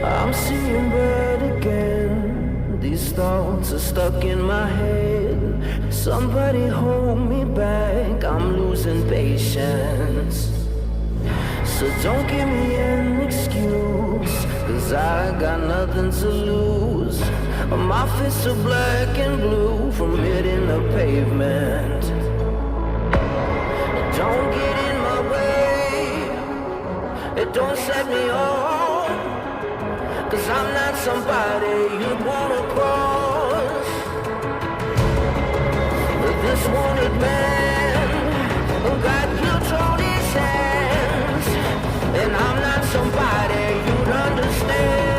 I'm seeing red again. These thoughts are stuck in my head. Somebody hold me back. I'm losing patience. So don't give me an excuse, 'cause I got nothing to lose. My fists are black and blue from hitting the pavement. Don't get in my way. It don't set me off, 'cause I'm not somebody you'd wanna cross. This wanted man got guilt on his hands, and I'm not somebody you'd understand.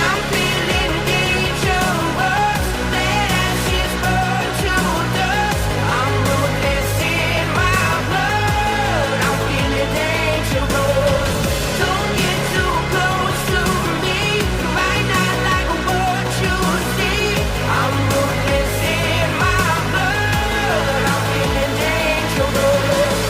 I'm feeling dangerous. Let ashes burn to dust. I'm ruthless in my blood. I'm feeling dangerous. Don't get too close to me. You might not like what you see. I'm ruthless in my blood. I'm feeling dangerous.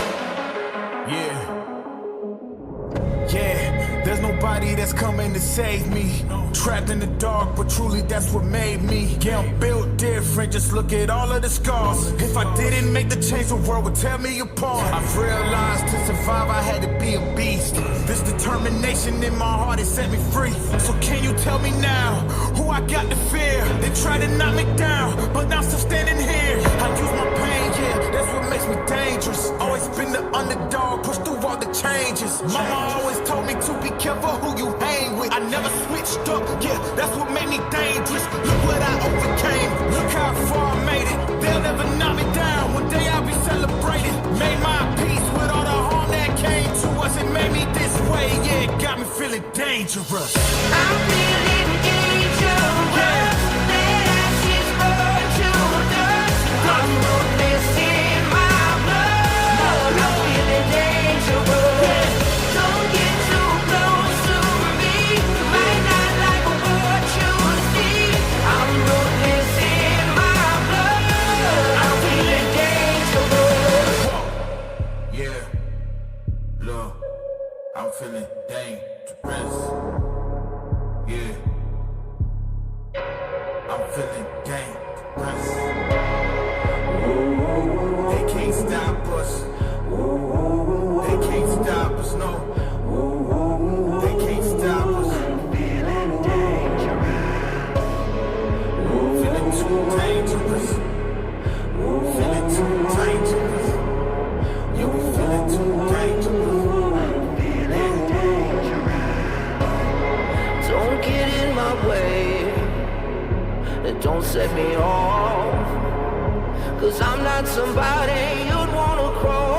Yeah, there's nobody that's coming to save me. Trapped in the dark, but truly that's what made me. Yeah, I'm built different, just look at all of the scars. If I didn't make the change, the world would tear me apart. I've realized to survive, I had to be a beast. This determination in my heart has set me free. So can you tell me now, who I got to fear? They try to knock me down, but I'm still standing here. I use my pain, yeah, that's what makes me dangerous. Always been the underdog, push through all the changes. Mama always told me to be careful who you hang with. I never switched up, yeah, that's what made me dangerous. Look what I overcame, look how far I made it. They'll never knock me down, one day I'll be celebrated. Made my peace with all the harm that came to us. It made me this way, yeah, it got me feeling dangerous. I'm feeling dangerous. Let ashes burn to dust. I'm ruthless in my blood. I'm feeling dangerous. Don't get too close to me. You might not like what you see. I'm ruthless in my blood. I'm feeling dangerous. Yeah, look, I'm feeling dangerous. Yeah, I'm feeling dangerous. They can't stop us. They can't stop us, no. They can't stop us. Feeling dangerous. Feeling too dangerous. Feeling too dangerous. Yeah, we feeling too dangerous. Feeling dangerous. Don't get in my way. Don't set me off, 'cause I'm not somebody you'd wanna cross.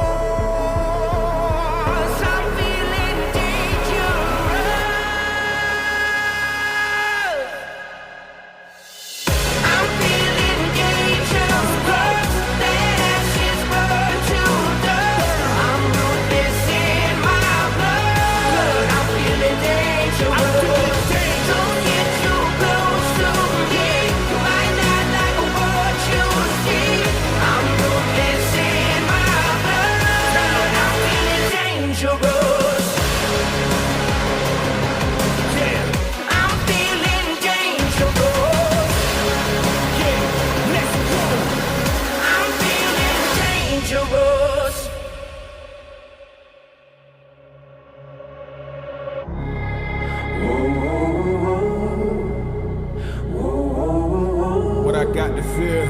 I'm feeling dangerous. I'm feeling dangerous. Let ashes burn to dust. I'm ruthless in my blood. I'm feeling dangerous. Don't get too close to me. You might not like what you see. I'm ruthless in my blood. I'm feeling dangerous. Yeah, I'm feeling dangerous. yeah, let's go. I'm feeling dangerous. What I got to fear?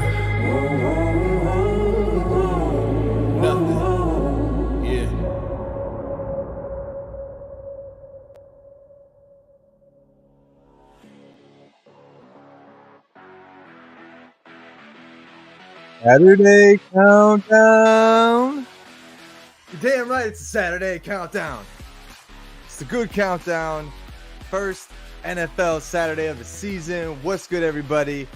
Nothing. Yeah. Saturday countdown. You're damn right, it's a Saturday countdown. It's a good countdown. First NFL Saturday of the season. What's good, everybody?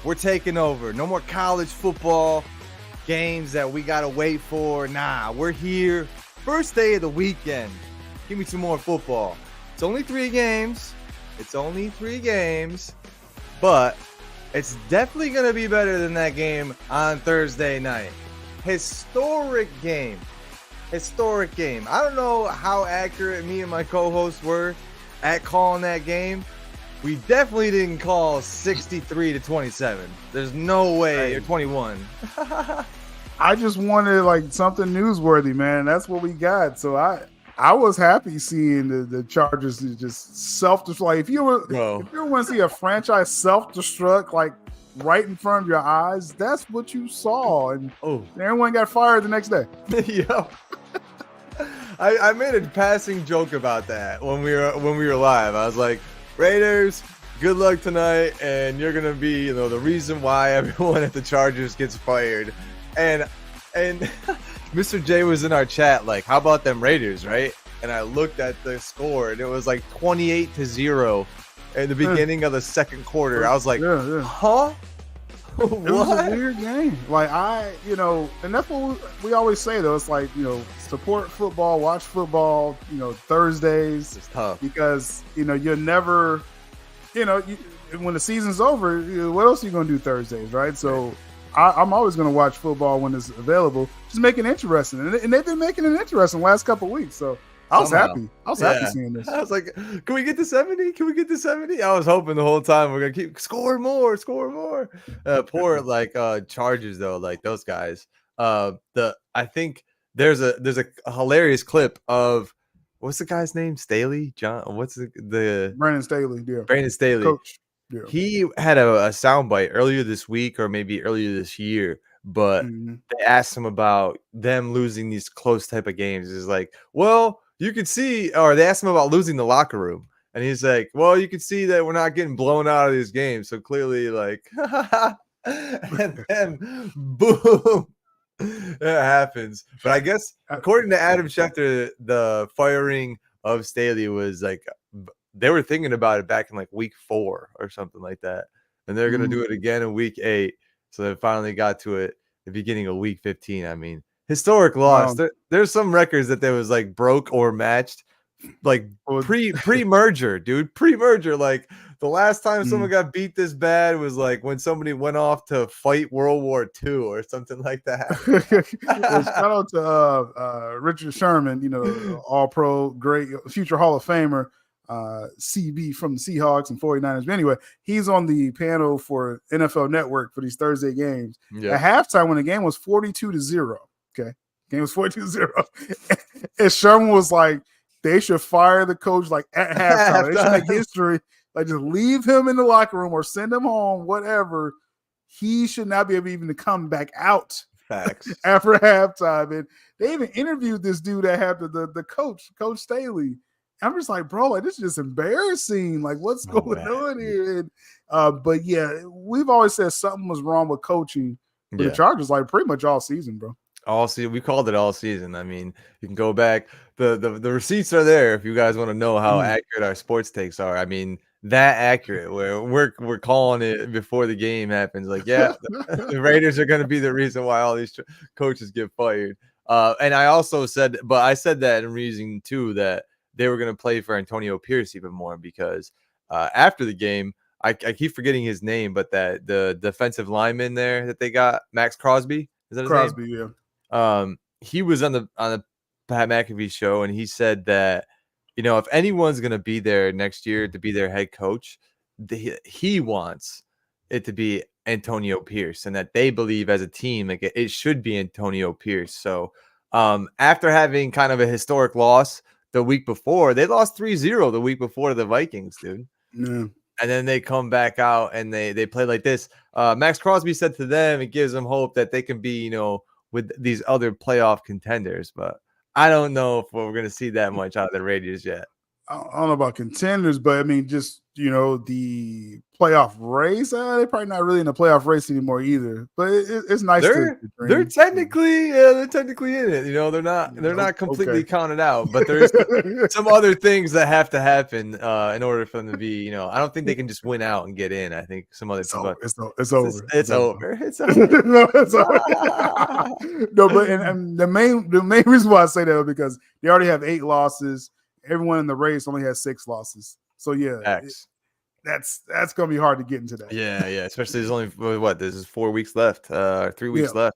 We're taking over. No more college football games that we gotta wait for. Nah, we're here. First day of the weekend. Give me some more football. It's only 3 games. But it's definitely going to be better than that game on Thursday night. Historic game. I don't know how accurate me and my co-hosts were at calling that game. We definitely didn't call 63-27. There's no way. Or 21. I just wanted like something newsworthy, man. That's what we got. So I was happy seeing the Chargers just self-destruct. Like if you want to see a franchise self-destruct like right in front of your eyes, that's what you saw. And everyone got fired the next day. Yeah. I made a passing joke about that when we were live. I was like, Raiders, good luck tonight, and you're gonna be, the reason why everyone at the Chargers gets fired. And Mr. J was in our chat like, how about them Raiders, right? And I looked at the score, and it was like 28-0 in the beginning of the second quarter. I was like, huh? It was a weird game. Like and that's what we always say though. It's like, support football, watch football, Thursdays. It's tough. Because, you're never, when the season's over, what else are you going to do Thursdays, right? So I'm always going to watch football when it's available. Just make it interesting. And they've been making it interesting the last couple of weeks. So I was happy. I was happy seeing this. I was like, can we get to 70? I was hoping the whole time we're going to keep score more. Poor Chargers though, like those guys. I think there's a hilarious clip of what's the guy's name? Staley? John? What's the Brandon Staley, yeah. Brandon Staley. Coach. Yeah. He had a soundbite earlier this week or maybe earlier this year, but they asked him about them losing these close type of games. He's like, well, you could see, or they asked him about losing the locker room. And he's like, well, you can see that we're not getting blown out of these games. So clearly, like, and then boom, it happens. But I guess, according to Adam Schefter, the firing of Staley was like, they were thinking about it back in like week 4 or something like that. And they're going to do it again in week 8. So they finally got to it the beginning of week 15. I mean, historic loss. There's some records that there was like broke or matched, like pre-merger, dude. Pre-merger. Like the last time someone got beat this bad was like when somebody went off to fight World War II or something like that. Shout out to Richard Sherman, all-pro, great future Hall of Famer. CB from the Seahawks and 49ers. But anyway, he's on the panel for NFL Network for these Thursday games. Yeah. At halftime, when the game was 42-0, game was 42-0, and Sherman was like, they should fire the coach like at halftime. They should make history. Like just leave him in the locker room or send him home, whatever. He should not be able even to come back out. Facts. After halftime. And they even interviewed this dude that had the coach, Coach Staley. I'm just like, bro, like this is just embarrassing. Like, what's going on here? And, but yeah, we've always said something was wrong with coaching for the Chargers, like pretty much all season, bro. All season, we called it all season. I mean, you can go back. The receipts are there if you guys want to know how accurate our sports takes are. I mean, that accurate. Where we're calling it before the game happens. Like, yeah, the Raiders are going to be the reason why all these coaches get fired. And I also said, but I said that in reason too that they were going to play for Antonio Pierce even more because after the game, I keep forgetting his name, but that the defensive lineman there that they got, Max Crosby, is that his Crosby, name? Yeah. He was on the Pat McAfee show, and he said that if anyone's going to be there next year to be their head coach, he wants it to be Antonio Pierce, and that they believe as a team like it should be Antonio Pierce. So after having kind of a historic loss the week before, they lost 3-0 the week before to the Vikings, dude. Yeah. And then they come back out and they play like this. Max Crosby said to them, it gives them hope that they can be, with these other playoff contenders. But I don't know if we're going to see that much out of the Raiders yet. I don't know about contenders, but I mean, just the playoff race. They're probably not really in the playoff race anymore either. But it's nice to They're dream. technically in it. They're not completely Okay. counted out, but there's some other things that have to happen in order for them to be. I don't think they can just win out and get in. I think some other people. It's over. It's over. It's over. No, it's over. No, but and the main reason why I say that is because they already have 8 losses. Everyone in the race only has 6 losses. So yeah, that's gonna be hard to get into that. Yeah. Especially there's only there's 4 weeks left, 3 weeks left.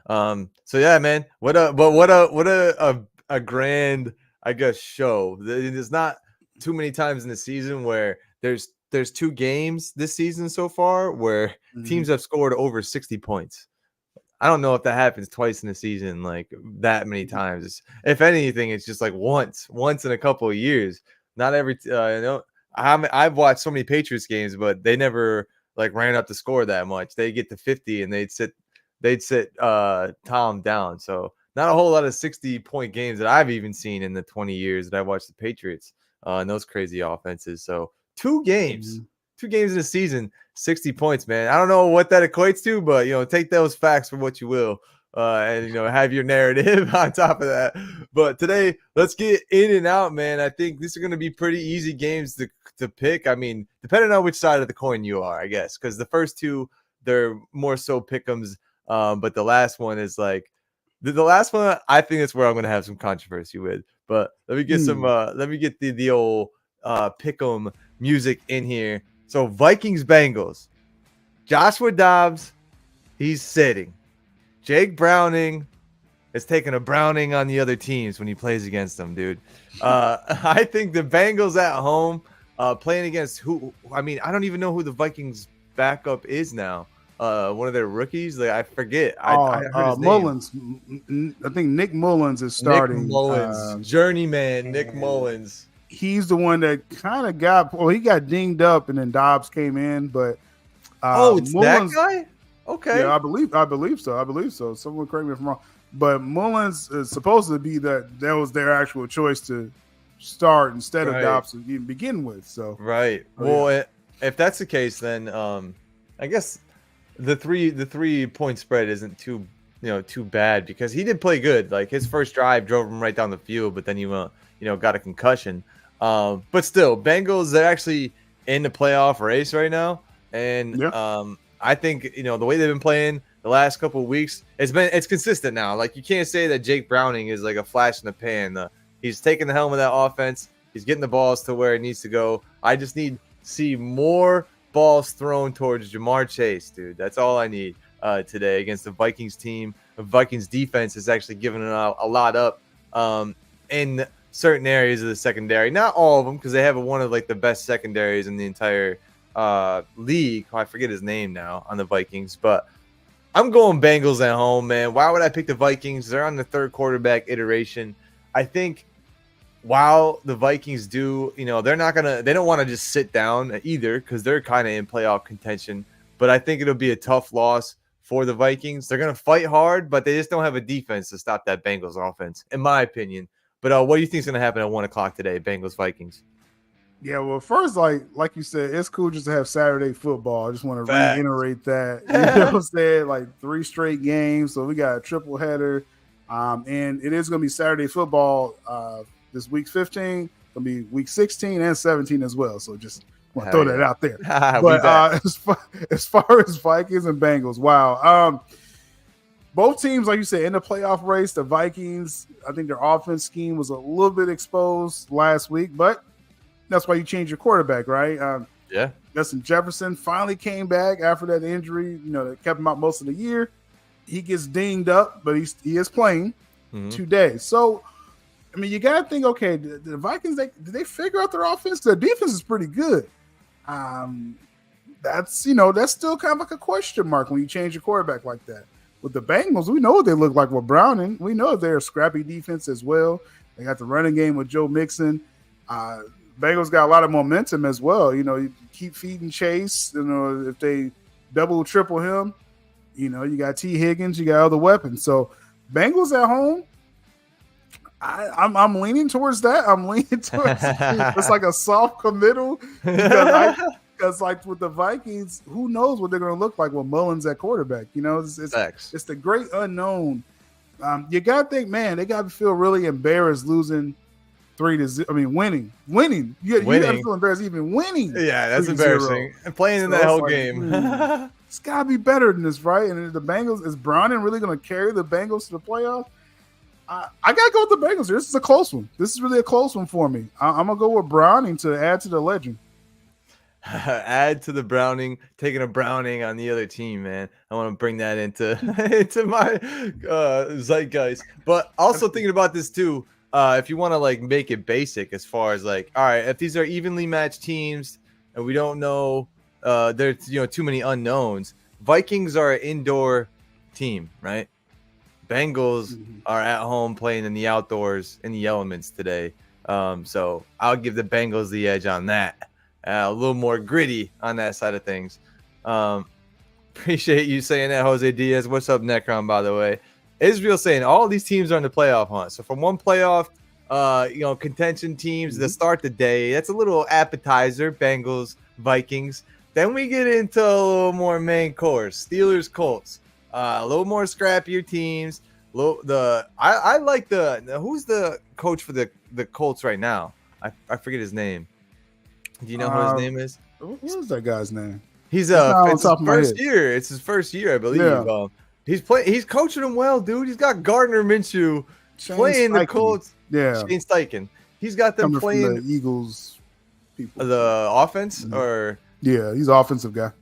So yeah, man. What a grand, I guess, show. There's not too many times in the season where there's 2 games this season so far where teams have scored over 60 points. I don't know if that happens twice in a season, like that many times. If anything, it's just like once in a couple of years. Not every, I've watched so many Patriots games, but they never like ran up the score that much. They get to 50 and they'd sit Tom down. So not a whole lot of 60-point games that I've even seen in the 20 years that I watched the Patriots and those crazy offenses. So 2 games. 2 games in a season, 60 points, man. I don't know what that equates to, but take those facts for what you will, and have your narrative on top of that. But today, let's get in and out, man. I think these are going to be pretty easy games to pick. I mean, depending on which side of the coin you are, I guess, because the first 2 they're more so pick'ems, but the last one is like the last one. I think that's where I'm going to have some controversy with. But let me get let me get the old pick'em music in here. So Vikings Bengals, Joshua Dobbs, he's sitting. Jake Browning is taking a Browning on the other teams when he plays against them, dude. I think the Bengals at home playing against who? I mean, I don't even know who the Vikings backup is now. One of their rookies, like I forget. I heard his Mullins. I think Nick Mullins is starting. Nick Mullins, journeyman Nick Mullins. He's the one that kind of he got dinged up and then Dobbs came in, but it's Mullins, that guy? Okay. Yeah, I believe so. Someone correct me if I'm wrong. But Mullins is supposed to be that was their actual choice to start instead of Dobbs to even begin with. So right. Well, if that's the case, then I guess the 3-point spread isn't too bad because he did play good. Like his first drive drove him right down the field, but then he got a concussion. But still, Bengals, they're actually in the playoff race right now. And I think, the way they've been playing the last couple of weeks, it's consistent now. Like you can't say that Jake Browning is like a flash in the pan. He's taking the helm of that offense. He's getting the balls to where it needs to go. I just need to see more balls thrown towards Jamar Chase, dude. That's all I need today against the Vikings team. The Vikings defense is actually giving a lot up in certain areas of the secondary. Not all of them, because they have one of like the best secondaries in the entire league. I forget his name now on the Vikings, but I'm going Bengals at home, man. Why would I pick the Vikings? They're on the 3rd quarterback iteration. I think while the Vikings do, they don't want to just sit down either because they're kind of in playoff contention. But I think it'll be a tough loss for the Vikings. They're going to fight hard, but they just don't have a defense to stop that Bengals offense, in my opinion. But what do you think is going to happen at 1 o'clock today, Bengals Vikings? Yeah, well, first, like you said, it's cool just to have Saturday football. I just want to reiterate that. You know what I'm saying? Like 3 straight games, so we got a triple header, and it is going to be Saturday football this week 15. Going to be week 16 and 17 as well. So just want to throw that out there. But as far as Vikings and Bengals, wow. Both teams, like you said, in the playoff race. The Vikings, I think their offense scheme was a little bit exposed last week, but that's why you change your quarterback, right? Yeah. Justin Jefferson finally came back after that injury, that kept him out most of the year. He gets dinged up, but he is playing today. So, I mean, you got to think, okay, the Vikings, did they figure out their offense? Their defense is pretty good. That's still kind of like a question mark when you change your quarterback like that. With the Bengals, we know what they look like with Browning. We know they're a scrappy defense as well. They got the running game with Joe Mixon. Bengals got a lot of momentum as well. You keep feeding Chase. If they double, triple him, you got T. Higgins, you got other weapons. So Bengals at home, I'm leaning towards that. I'm leaning towards it's like a soft committal because like with the Vikings, who knows what they're going to look like with Mullins at quarterback? You know, it's the great unknown. You got to think, man, they got to feel really embarrassed losing 3-0. I mean, winning. You got to feel embarrassed even winning. Yeah, that's embarrassing. And playing in that whole game. It's got to be better than this, right? And the Bengals, is Browning really going to carry the Bengals to the playoffs? I got to go with the Bengals. This is a close one. This is really a close one for me. I'm going to go with Browning to add to the legend. Add to the Browning, taking a Browning on the other team, man. I want to bring that into my zeitgeist. But also thinking about this too, if you want to like make it basic as far as like, all right, if these are evenly matched teams and we don't know, there's too many unknowns. Vikings are an indoor team, right? Bengals are at home playing in the outdoors in the elements today. So I'll give the Bengals the edge on that. A little more gritty on that side of things. Appreciate you saying that, Jose Diaz. What's up, Necron, by the way? Israel saying all these teams are in the playoff hunt. So from one playoff, contention teams to start the day, that's a little appetizer, Bengals, Vikings. Then we get into a little more main course, Steelers, Colts. A little more scrappier teams. I like who's the coach for the Colts right now? I forget his name. Do you know who his name is? What is that guy's name? It's his first year. It's his first year, I believe. Yeah. He's coaching them well, dude. He's got Gardner Minshew playing the Colts. Yeah, Shane Steichen. He's got them coming playing from the Eagles. People. The offense, or yeah, he's an offensive guy.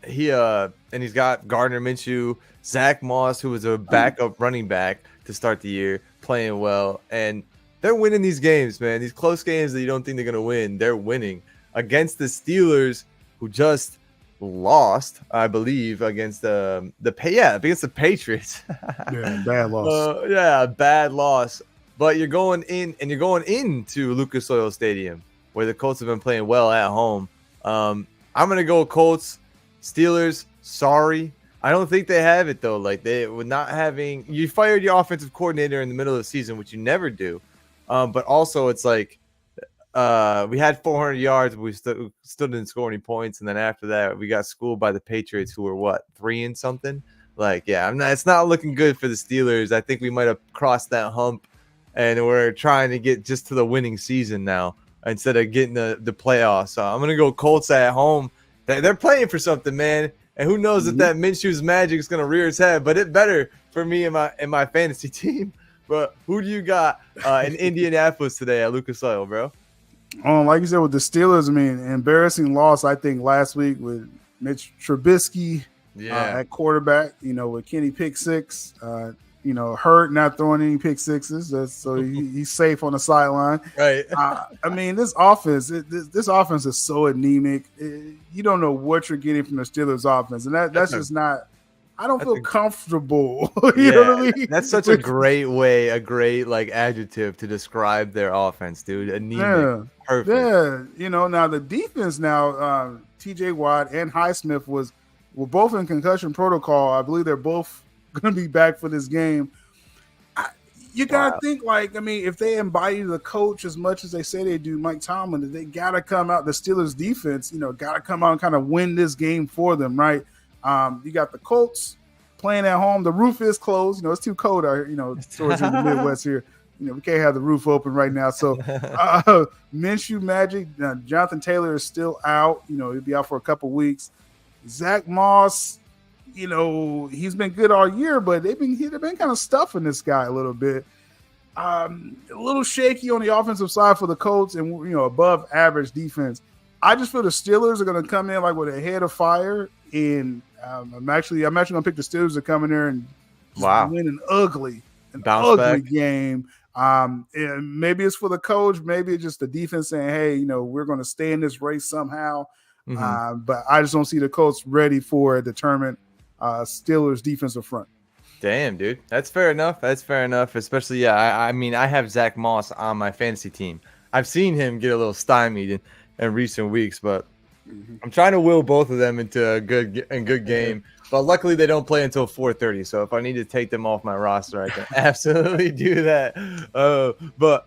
And he's got Gardner Minshew, Zach Moss, who was a backup running back to start the year, playing well, and they're winning these games, man. These close games that you don't think they're gonna win, they're winning against the Steelers, who just lost, I believe, against against the Patriots. Yeah, bad loss. Bad loss. But you're going into Lucas Oil Stadium, where the Colts have been playing well at home. I'm gonna go Colts. Steelers, sorry. I don't think they have it though. Like they were not having. You fired your offensive coordinator in the middle of the season, which you never do. But also it's like we had 400 yards, but we still didn't score any points. And then after that, we got schooled by the Patriots, who were what, 3 and something. Like, yeah, it's not looking good for the Steelers. I think we might have crossed that hump, and we're trying to get just to the winning season now instead of getting the playoffs. So I'm gonna go Colts at home. They're playing for something, man. And who knows if that Minshew's magic is gonna rear its head? But it better for me and my fantasy team. But who do you got in Indianapolis today at Lucas Oil, bro? Like you said, with the Steelers, I mean, embarrassing loss, I think, last week with Mitch Trubisky at quarterback, with Kenny Pick Six, hurt, not throwing any pick sixes. So he's safe on the sideline. Right. I mean, this offense is so anemic. You don't know what you're getting from the Steelers offense. And that's just not – I don't feel comfortable. You know what I mean? That's such a great like adjective to describe their offense, dude. Anemic. Yeah. Perfect. Yeah. Now the defense now, TJ Watt and Highsmith were both in concussion protocol. I believe they're both going to be back for this game. You got to think, if they embody the coach as much as they say they do, Mike Tomlin, they got to come out, the Steelers defense, got to come out and kind of win this game for them, right? You got the Colts playing at home. The roof is closed. It's too cold out here, towards the Midwest here. We can't have the roof open right now. So Minshew Magic, Jonathan Taylor is still out. He'll be out for a couple weeks. Zach Moss, he's been good all year, but they've been kind of stuffing this guy a little bit. A little shaky on the offensive side for the Colts, and above average defense. I just feel the Steelers are going to come in like with a head of fire, and I'm actually going to pick the Steelers to come in there and win an ugly game. And maybe it's for the coach, maybe it's just the defense saying, "Hey, we're going to stay in this race somehow." But I just don't see the Colts ready for a determined Steelers defensive front. Damn, dude. That's fair enough. Especially, I mean, I have Zach Moss on my fantasy team. I've seen him get a little stymied in recent weeks, but I'm trying to will both of them into a good game, but luckily they don't play until 4:30. So if I need to take them off my roster, I can absolutely do that. But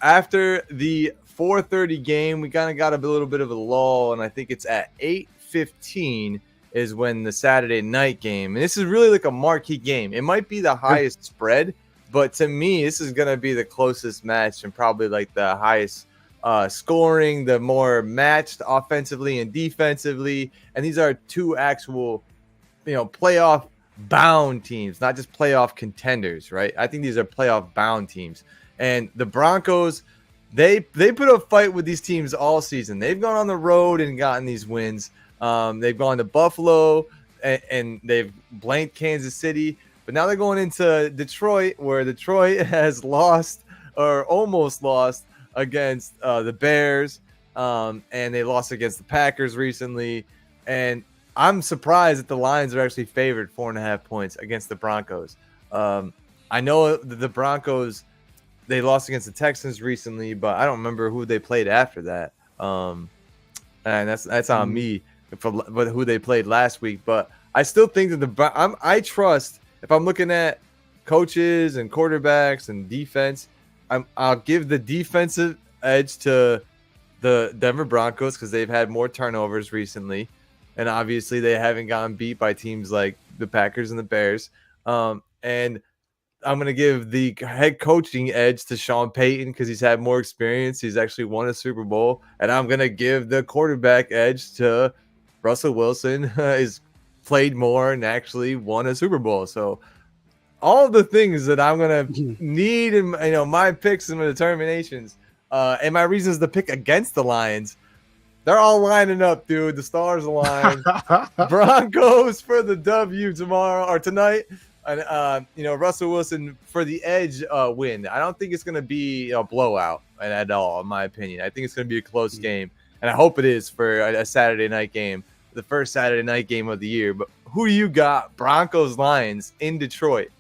after the 4:30 game, we kind of got a little bit of a lull, and I think it's at 8:15 is when the Saturday night game. And this is really like a marquee game. It might be the highest spread, but to me, this is gonna be the closest match and probably like the highest scoring, the more matched offensively and defensively. And these are two actual, playoff bound teams, not just playoff contenders, right? I think these are playoff bound teams. And the Broncos, they put a fight with these teams all season. They've gone on the road and gotten these wins. They've gone to Buffalo and they've blanked Kansas City. But now they're going into Detroit, where Detroit has lost or almost lost against the Bears, and they lost against the Packers recently. And I'm surprised that the Lions are actually favored 4.5 points against the Broncos. I know the Broncos, they lost against the Texans recently, but I don't remember who they played after that. And that's on me for who they played last week. But I still think that I trust, if I'm looking at coaches and quarterbacks and defense, I'll give the defensive edge to the Denver Broncos because they've had more turnovers recently. And obviously they haven't gotten beat by teams like the Packers and the Bears. And I'm going to give the head coaching edge to Sean Payton because he's had more experience. He's actually won a Super Bowl. And I'm going to give the quarterback edge to Russell Wilson. He's played more and actually won a Super Bowl. So all of the things that I'm going to need in my picks and my determinations and my reasons to pick against the Lions, they're all lining up, dude. The stars align. Broncos for the W tonight. And, Russell Wilson for the edge win. I don't think it's going to be a blowout at all, in my opinion. I think it's going to be a close game. And I hope it is for a Saturday night game, the first Saturday night game of the year. But who do you got? Broncos Lions in Detroit.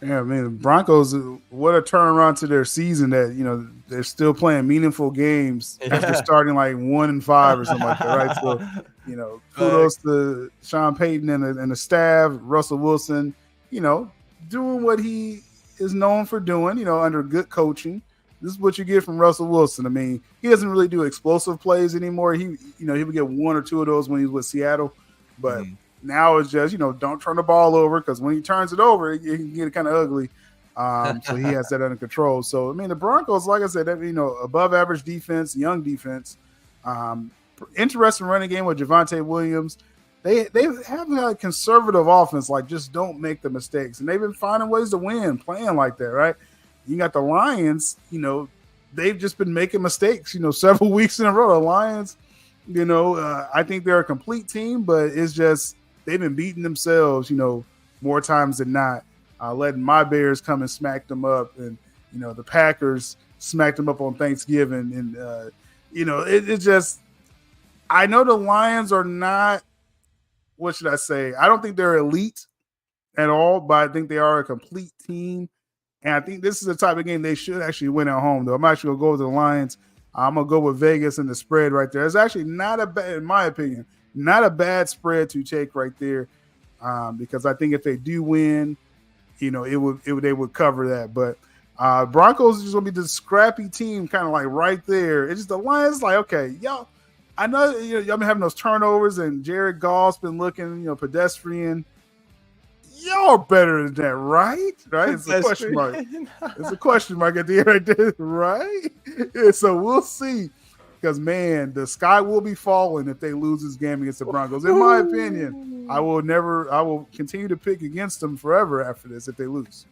Yeah, I mean, the Broncos, what a turnaround to their season that, they're still playing meaningful games after starting like 1-5 or something like that, right? So, kudos to Sean Payton and the staff, Russell Wilson, doing what he is known for doing, under good coaching. This is what you get from Russell Wilson. I mean, he doesn't really do explosive plays anymore. He would get one or two of those when he was with Seattle, but now it's just, don't turn the ball over because when he turns it over, it can get kind of ugly. So he has that under control. So, I mean, the Broncos, like I said, above average defense, young defense, interesting running game with Javonte Williams. They have a conservative offense, like just don't make the mistakes. And they've been finding ways to win playing like that, right? You got the Lions, they've just been making mistakes, several weeks in a row. The Lions, I think they're a complete team, but it's just they've been beating themselves, more times than not, letting my Bears come and smack them up. And, the Packers smacked them up on Thanksgiving. And, it's just – I know the Lions are not – what should I say? I don't think they're elite at all, but I think they are a complete team. And I think this is the type of game they should actually win at home, though. I'm actually going to go with the Lions. I'm going to go with Vegas and the spread right there. It's actually not a bad, in my opinion, not a bad spread to take right there, because I think if they do win, they would cover that. But Broncos is just going to be the scrappy team, kind of like right there. It's just the Lions, like, okay, y'all. I know y'all been having those turnovers, and Jared Goff's been looking, pedestrian. Y'all better than that, right? Right? It's a question mark. It's a question mark at the end right there, right? Yeah, so we'll see. Because, man, the sky will be falling if they lose this game against the Broncos. In my opinion, I will continue to pick against them forever after this if they lose.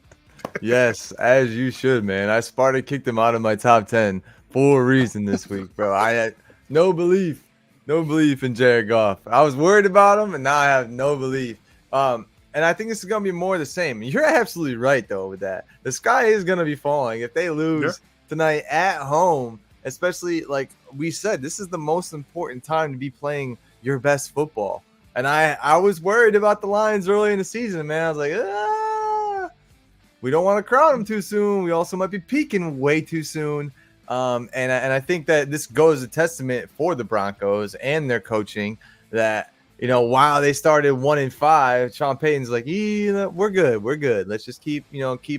Yes, as you should, man. I Sparta kicked them out of my top 10 for a reason this week, bro. I had no belief in Jared Goff. I was worried about him, and now I have no belief. And I think this is going to be more of the same. You're absolutely right, though, with that. The sky is going to be falling. If they lose tonight at home, especially like we said, this is the most important time to be playing your best football. And I was worried about the Lions early in the season, man. I was like, we don't want to crown them too soon. We also might be peaking way too soon. And I think that this goes a testament for the Broncos and their coaching that, while they started 1-5, Sean Payton's like, we're good. Let's just keep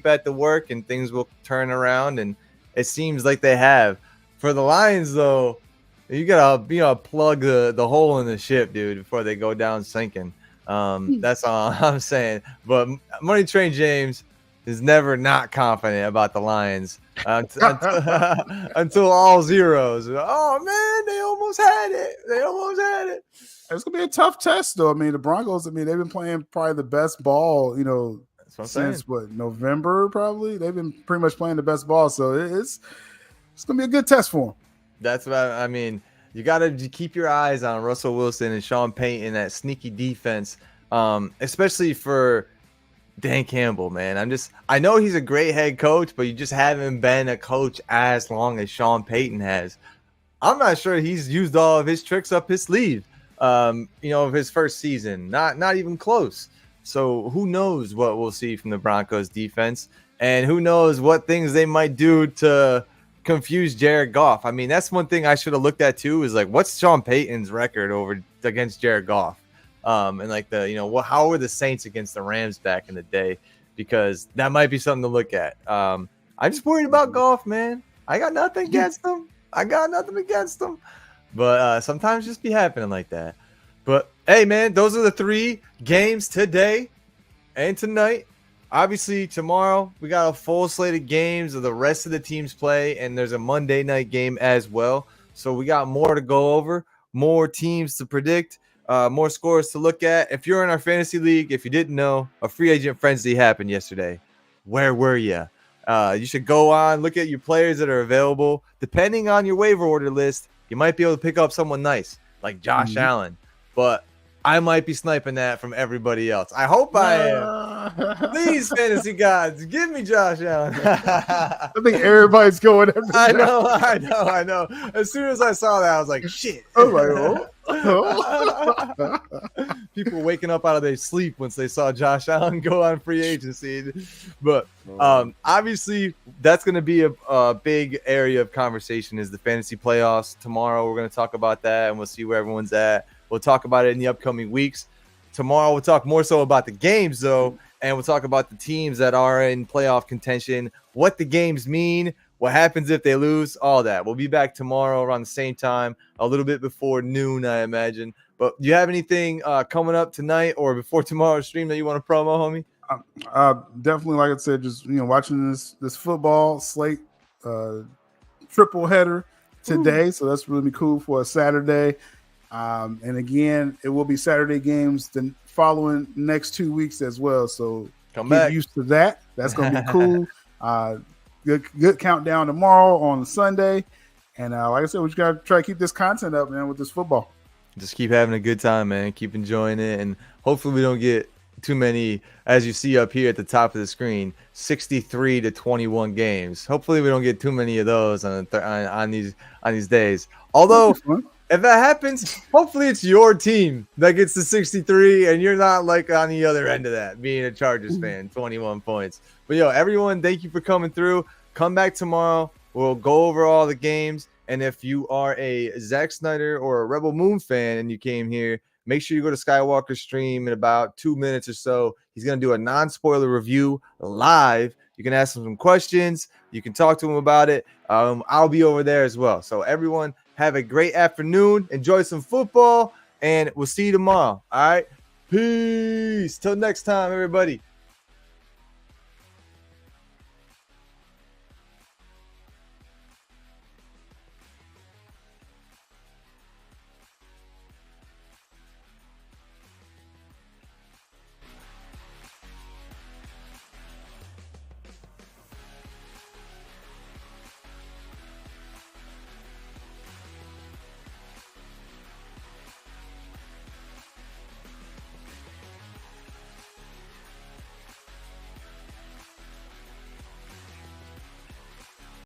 at the work and things will turn around. And it seems like they have. For the Lions, though, you gotta plug the hole in the ship, dude, before they go down sinking. That's all I'm saying. But Money Train James is never not confident about the Lions until all zeros. Oh man, they almost had it. It's gonna be a tough test, though. I mean, the Broncos. They've been playing probably the best ball, since November. Probably they've been pretty much playing the best ball. So it's gonna be a good test for them. That's what I mean. You got to keep your eyes on Russell Wilson and Sean Payton, that sneaky defense, especially for Dan Campbell, man. I know he's a great head coach, but you just haven't been a coach as long as Sean Payton has. I'm not sure he's used all of his tricks up his sleeve, of his first season. Not even close. So who knows what we'll see from the Broncos defense, and who knows what things they might do to confuse Jared Goff. I mean, that's one thing I should have looked at too, is like, what's Sean Payton's record against Jared Goff? And like how were the Saints against the Rams back in the day? Because that might be something to look at. I'm just worried about Goff, man. I got nothing against them. But sometimes just be happening like that. But hey, man, those are the 3 games today and tonight. Obviously, tomorrow we got a full slate of games of the rest of the teams play, and there's a Monday night game as well. So we got more to go over, more teams to predict, more scores to look at. If you're in our fantasy league, if you didn't know, a free agent frenzy happened yesterday. Where were you? You should go on, look at your players that are available. Depending on your waiver order list, you might be able to pick up someone nice like Josh Allen. But I might be sniping that from everybody else. I hope I am. Please, fantasy gods, give me Josh Allen. I think everybody's going after that. I know. As soon as I saw that, I was like, shit. I was like, oh. People waking up out of their sleep once they saw Josh Allen go on free agency. But obviously, that's going to be a big area of conversation is the fantasy playoffs. Tomorrow, we're going to talk about that, and we'll see where everyone's at. We'll talk about it in the upcoming weeks. Tomorrow, we'll talk more so about the games, though, and we'll talk about the teams that are in playoff contention, what the games mean, what happens if they lose, all that. We'll be back tomorrow around the same time, a little bit before noon, I imagine. But do you have anything coming up tonight or before tomorrow's stream that you want to promo, homie? Definitely, like I said, just watching this football slate, triple header today. Ooh. So that's really cool for a Saturday. And again, it will be Saturday games the following next 2 weeks as well. So get used to that. That's going to be cool. Good countdown tomorrow on Sunday. And like I said, we just got to try to keep this content up, man, with this football. Just keep having a good time, man. Keep enjoying it. And hopefully we don't get too many, as you see up here at the top of the screen, 63-21 games. Hopefully we don't get too many of those on these days. Although if that happens, hopefully it's your team that gets the 63 and you're not like on the other end of that, being a Chargers fan, 21 points. But everyone, thank you for coming through. Come back tomorrow. We'll go over all the games. And if you are a Zack Snyder or a Rebel Moon fan and you came here, make sure you go to Skywalker's stream in about 2 minutes or so. He's going to do a non-spoiler review live. You can ask him some questions. You can talk to him about it. I'll be over there as well. So everyone, have a great afternoon. Enjoy some football, and we'll see you tomorrow. All right? Peace. Till next time, everybody.